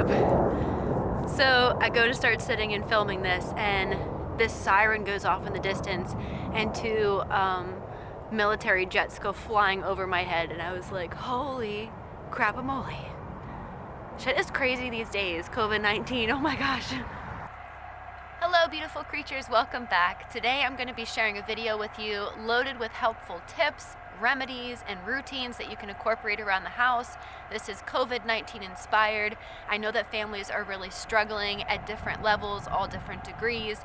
crap. So I go to start sitting and filming this, and this siren goes off in the distance, and two military jets go flying over my head, and I was like, holy crap-a-moly. Shit is crazy these days, COVID-19, oh my gosh. Hello beautiful creatures, welcome back. Today I'm going to be sharing a video with you loaded with helpful tips, remedies, and routines that you can incorporate around the house. This is COVID-19 inspired. I know that families are really struggling at different levels, all different degrees,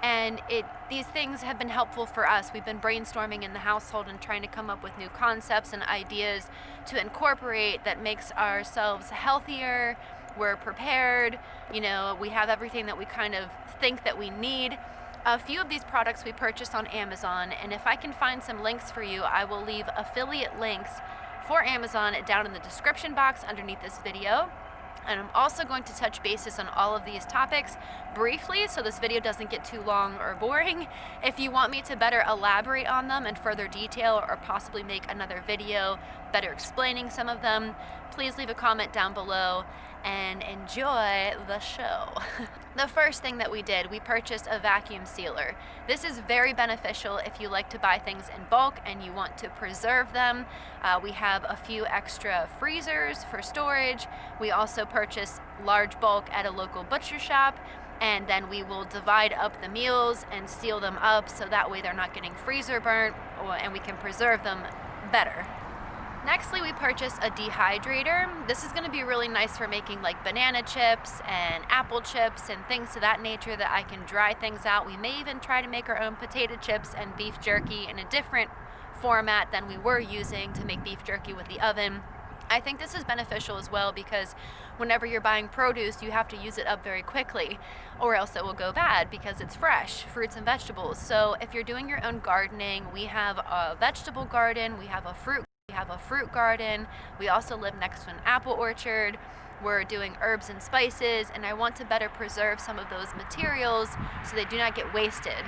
and these things have been helpful for us. We've been brainstorming in the household and trying to come up with new concepts and ideas to incorporate that makes ourselves healthier. We're prepared, you know, we have everything that we kind of think that we need. A few of these products we purchased on Amazon, and if I can find some links for you, I will leave affiliate links for Amazon down in the description box underneath this video. And I'm also going to touch bases on all of these topics briefly so this video doesn't get too long or boring. If you want me to better elaborate on them in further detail or possibly make another video better explaining some of them, please leave a comment down below and enjoy the show. The first thing that we did, we purchased a vacuum sealer. This is very beneficial if you like to buy things in bulk and you want to preserve them. We have a few extra freezers for storage. We also purchased large bulk at a local butcher shop, and then we will divide up the meals and seal them up so that way they're not getting freezer burnt, and we can preserve them better. Nextly, we purchased a dehydrator. This is going to be really nice for making like banana chips and apple chips and things to that nature that I can dry things out. We may even try to make our own potato chips and beef jerky in a different format than we were using to make beef jerky with the oven. I think this is beneficial as well because whenever you're buying produce, you have to use it up very quickly or else it will go bad because it's fresh, fruits and vegetables. So if you're doing your own gardening, we have a vegetable garden, we have a fruit garden, we also live next to an apple orchard, we're doing herbs and spices, and I want to better preserve some of those materials so they do not get wasted.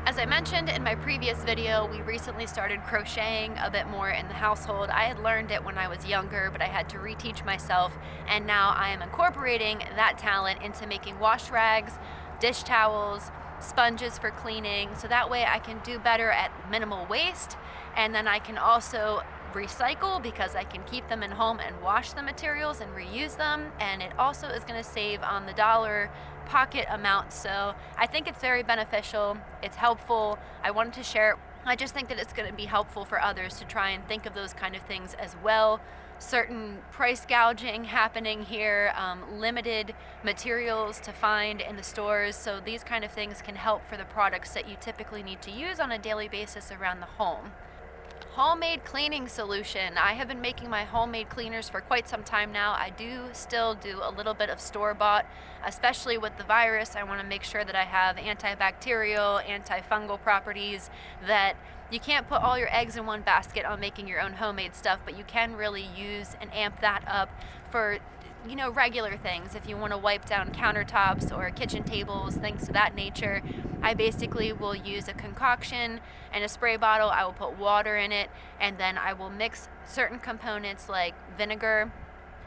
As I mentioned in my previous video, we recently started crocheting a bit more in the household. I had learned it when I was younger, but I had to reteach myself, and now I am incorporating that talent into making wash rags, dish towels, sponges for cleaning, so that way I can do better at minimal waste, and then I can also recycle because I can keep them in home and wash the materials and reuse them, and it also is going to save on the dollar pocket amount. So I think it's very beneficial, it's helpful, I wanted to share it. I just think that it's going to be helpful for others to try and think of those kind of things as well. Certain price gouging happening here, limited materials to find in the stores, so these kind of things can help for the products that you typically need to use on a daily basis around the home. Homemade cleaning solution. I have been making my homemade cleaners for quite some time now. I do still do a little bit of store-bought, especially with the virus. I want to make sure that I have antibacterial, antifungal properties, that you can't put all your eggs in one basket on making your own homemade stuff, but you can really use and amp that up for, you know, regular things. If you want to wipe down countertops or kitchen tables, things to that nature, I basically will use a concoction and a spray bottle. I will put water in it, and then I will mix certain components like vinegar,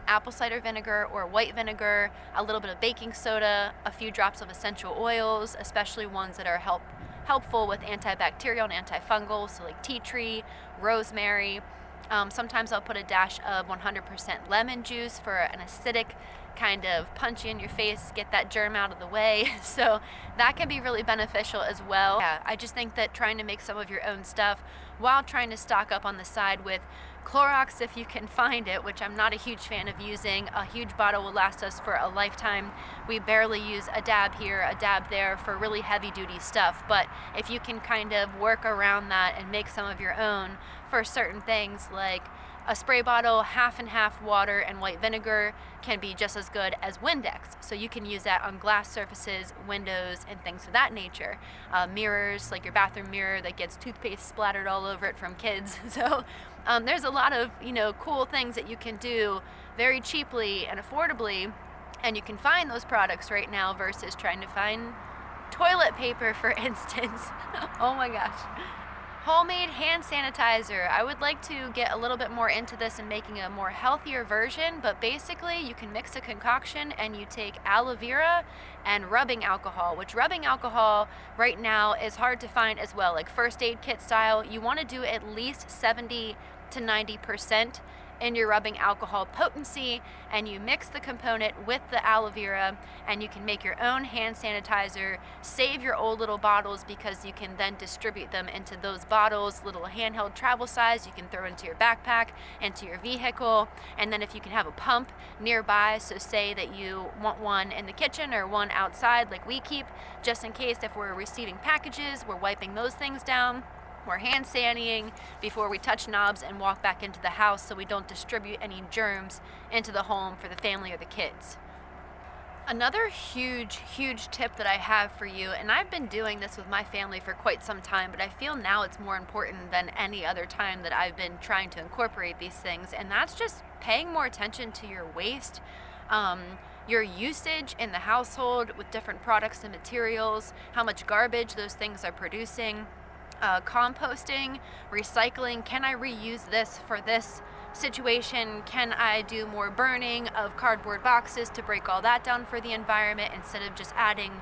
apple cider vinegar or white vinegar, a little bit of baking soda, a few drops of essential oils, especially ones that are helpful with antibacterial and antifungal, so like tea tree, rosemary. Sometimes I'll put a dash of 100% lemon juice for an acidic kind of punch you in your face, get that germ out of the way. So that can be really beneficial as well. Yeah, I just think that trying to make some of your own stuff while trying to stock up on the side with Clorox if you can find it, which I'm not a huge fan of using. A huge bottle will last us for a lifetime. We barely use a dab here, a dab there for really heavy duty stuff, but if you can kind of work around that and make some of your own for certain things, like a spray bottle, half and half water and white vinegar can be just as good as Windex. So you can use that on glass surfaces, windows, and things of that nature. Mirrors, like your bathroom mirror that gets toothpaste splattered all over it from kids. So there's a lot of, you know, cool things that you can do very cheaply and affordably, and you can find those products right now versus trying to find toilet paper, for instance. Oh my gosh. Homemade hand sanitizer. I would like to get a little bit more into this and making a more healthier version, but basically you can mix a concoction and you take aloe vera and rubbing alcohol, which rubbing alcohol right now is hard to find as well, like first aid kit style. You want to do at least 70 to 90% in your rubbing alcohol potency, and you mix the component with the aloe vera, and you can make your own hand sanitizer. Save your old little bottles because you can then distribute them into those bottles, little handheld travel size. You can throw into your backpack, into your vehicle, and then if you can have a pump nearby, so say that you want one in the kitchen or one outside like we keep, just in case if we're receiving packages, we're wiping those things down. We're hand sanitizing before we touch knobs and walk back into the house so we don't distribute any germs into the home for the family or the kids. Another huge tip that I have for you, and I've been doing this with my family for quite some time, but I feel now it's more important than any other time that I've been trying to incorporate these things, and that's just paying more attention to your waste, your usage in the household with different products and materials, how much garbage those things are producing. Composting, recycling. Can I reuse this for this situation? Can I do more burning of cardboard boxes to break all that down for the environment instead of just adding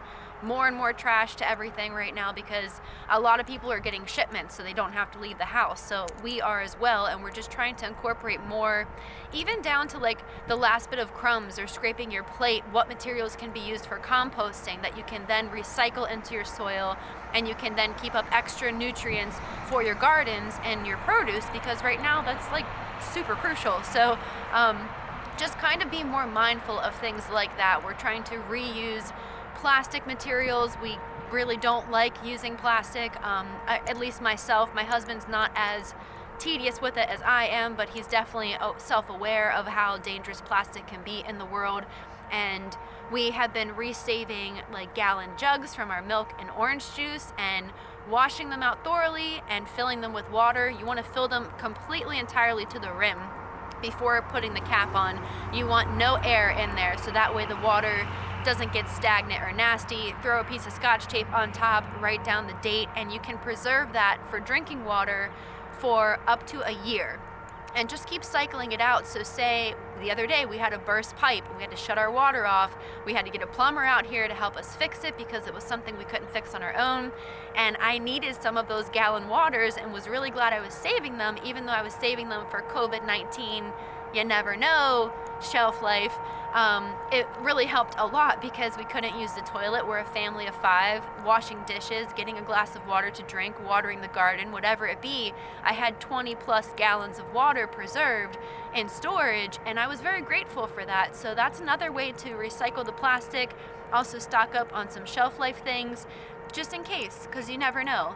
more and more trash to everything right now, because a lot of people are getting shipments so they don't have to leave the house. So we are as well, and we're just trying to incorporate more, even down to like the last bit of crumbs or scraping your plate. What materials can be used for composting that you can then recycle into your soil, and you can then keep up extra nutrients for your gardens and your produce, because right now that's like super crucial. So just kind of be more mindful of things like that. We're trying to reuse plastic materials. We really don't like using plastic, at least myself. My husband's not as tedious with it as I am, but he's definitely self-aware of how dangerous plastic can be in the world. And we have been resaving like gallon jugs from our milk and orange juice and washing them out thoroughly and filling them with water. You want to fill them completely entirely to the rim before putting the cap on. You want no air in there, so that way the water doesn't get stagnant or nasty. Throw a piece of Scotch tape on top, write down the date, and you can preserve that for drinking water for up to a year. And just keep cycling it out. So say the other day we had a burst pipe, we had to shut our water off. We had to get a plumber out here to help us fix it because it was something we couldn't fix on our own. And I needed some of those gallon waters and was really glad I was saving them, even though I was saving them for COVID-19. You never know, shelf life. It really helped a lot because we couldn't use the toilet. We're a family of 5, washing dishes, getting a glass of water to drink, watering the garden, whatever it be. I had 20 plus gallons of water preserved in storage, and I was very grateful for that. So that's another way to recycle the plastic. Also stock up on some shelf life things, just in case, because you never know.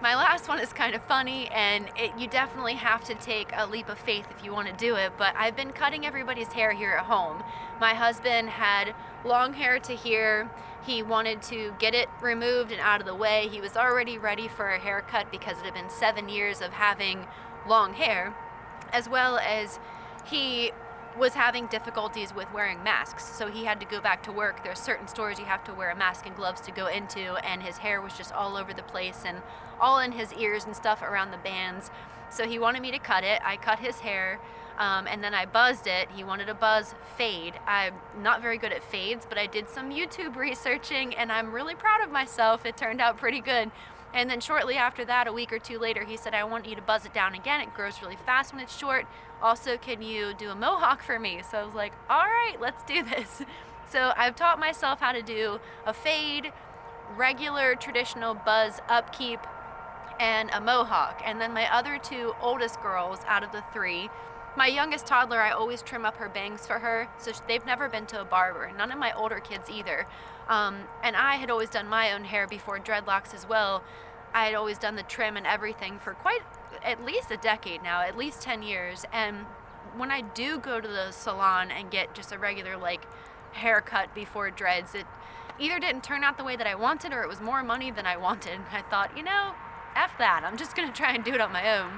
My last one is kind of funny, and you definitely have to take a leap of faith if you want to do it, but I've been cutting everybody's hair here at home. My husband had long hair to here. He wanted to get it removed and out of the way. He was already ready for a haircut because it had been 7 years of having long hair, as well as he was having difficulties with wearing masks, so he had to go back to work. There's certain stores you have to wear a mask and gloves to go into, and his hair was just all over the place and all in his ears and stuff around the bands. So he wanted me to cut it. I cut his hair, and then I buzzed it. He wanted a buzz fade. I'm not very good at fades, but I did some YouTube researching, and I'm really proud of myself. It turned out pretty good. And then shortly after that, a week or two later, he said, I want you to buzz it down again. It grows really fast when it's short. Also, can you do a mohawk for me? So I was like, all right, let's do this. So I've taught myself how to do a fade, regular traditional buzz upkeep, and a mohawk. And then my other 2 oldest girls out of the 3, my youngest toddler, I always trim up her bangs for her, so they've never been to a barber. None of my older kids either. And I had always done my own hair before dreadlocks as well. I had always done the trim and everything for at least a decade now, at least 10 years. And when I do go to the salon and get just a regular haircut before dreads, it either didn't turn out the way that I wanted or it was more money than I wanted. I thought, F that, I'm just gonna try and do it on my own.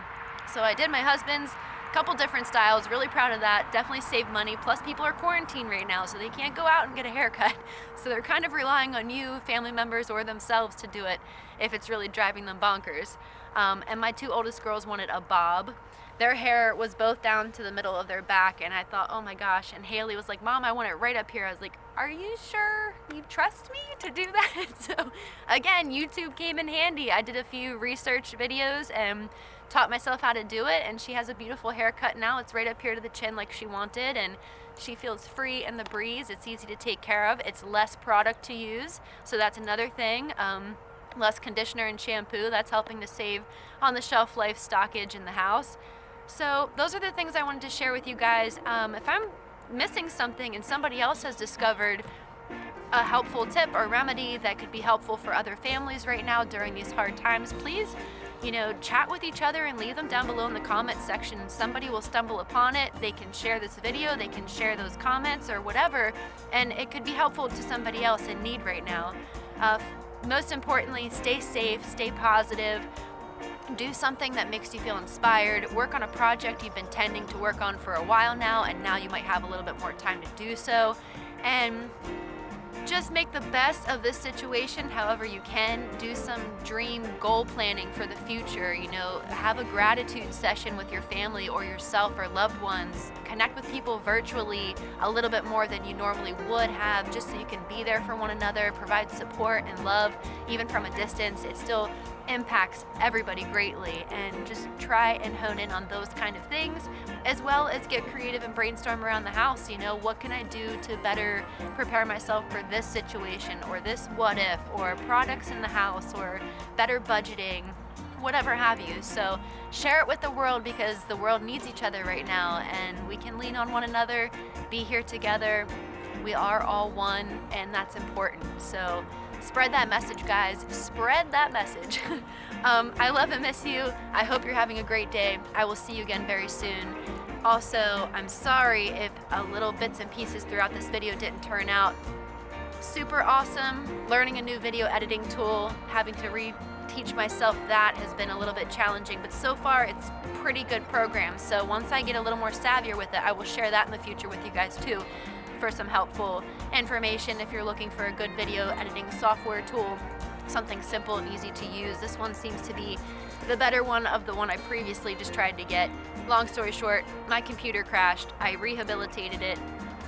So I did my husband's, couple different styles, really proud of that. Definitely saved money, plus people are quarantined right now, so they can't go out and get a haircut. So they're kind of relying on you, family members, or themselves to do it if it's really driving them bonkers. And my 2 oldest girls wanted a bob. Their hair was both down to the middle of their back, and I thought, oh my gosh. And Haley was like, Mom, I want it right up here. I was like, are you sure you trust me to do that? So again, YouTube came in handy. I did a few research videos and taught myself how to do it, and she has a beautiful haircut now. It's right up here to the chin like she wanted, and she feels free in the breeze. It's easy to take care of. It's less product to use, so that's another thing. Less conditioner and shampoo. That's helping to save on the shelf life stockage in the house. So those are the things I wanted to share with you guys. If I'm missing something and somebody else has discovered a helpful tip or remedy that could be helpful for other families right now during these hard times, please, chat with each other and leave them down below in the comments section. Somebody will stumble upon it. They can share this video, they can share those comments or whatever, and it could be helpful to somebody else in need right now. Most importantly, stay safe, stay positive, do something that makes you feel inspired, work on a project you've been tending to work on for a while now, and now you might have a little bit more time to do so. And just make the best of this situation however you can. Do some dream goal planning for the future. Have a gratitude session with your family or yourself or loved ones. Connect with people virtually a little bit more than you normally would have, just so you can be there for one another, provide support and love even from a distance. It still impacts everybody greatly, and just try and hone in on those kind of things, as well as get creative and brainstorm around the house. What can I do to better prepare myself for this situation or this what if, or products in the house, or better budgeting, whatever have you. So share it with the world, because the world needs each other right now, and we can lean on one another, be here together. We are all one, and that's important. So spread that message, guys. Spread that message. I love and miss you. I hope you're having a great day. I will see you again very soon. Also, I'm sorry if little bits and pieces throughout this video didn't turn out super awesome. Learning a new video editing tool, having to reteach myself that has been a little bit challenging, but so far it's pretty good program. So once I get a little more savvier with it, I will share that in the future with you guys too, for some helpful information if you're looking for a good video editing software tool, something simple and easy to use. This one seems to be the better one of the one I previously just tried to get. Long story short, my computer crashed. I rehabilitated it.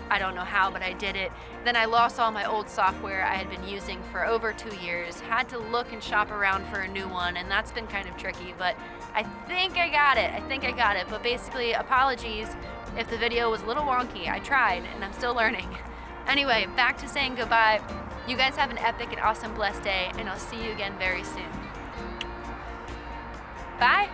I don't know how, but I did it. Then I lost all my old software I had been using for over 2 years. Had to look and shop around for a new one, and that's been kind of tricky, but I think I got it. But basically, apologies if the video was a little wonky. I tried, and I'm still learning. Anyway, back to saying goodbye. You guys have an epic and awesome blessed day, and I'll see you again very soon. Bye.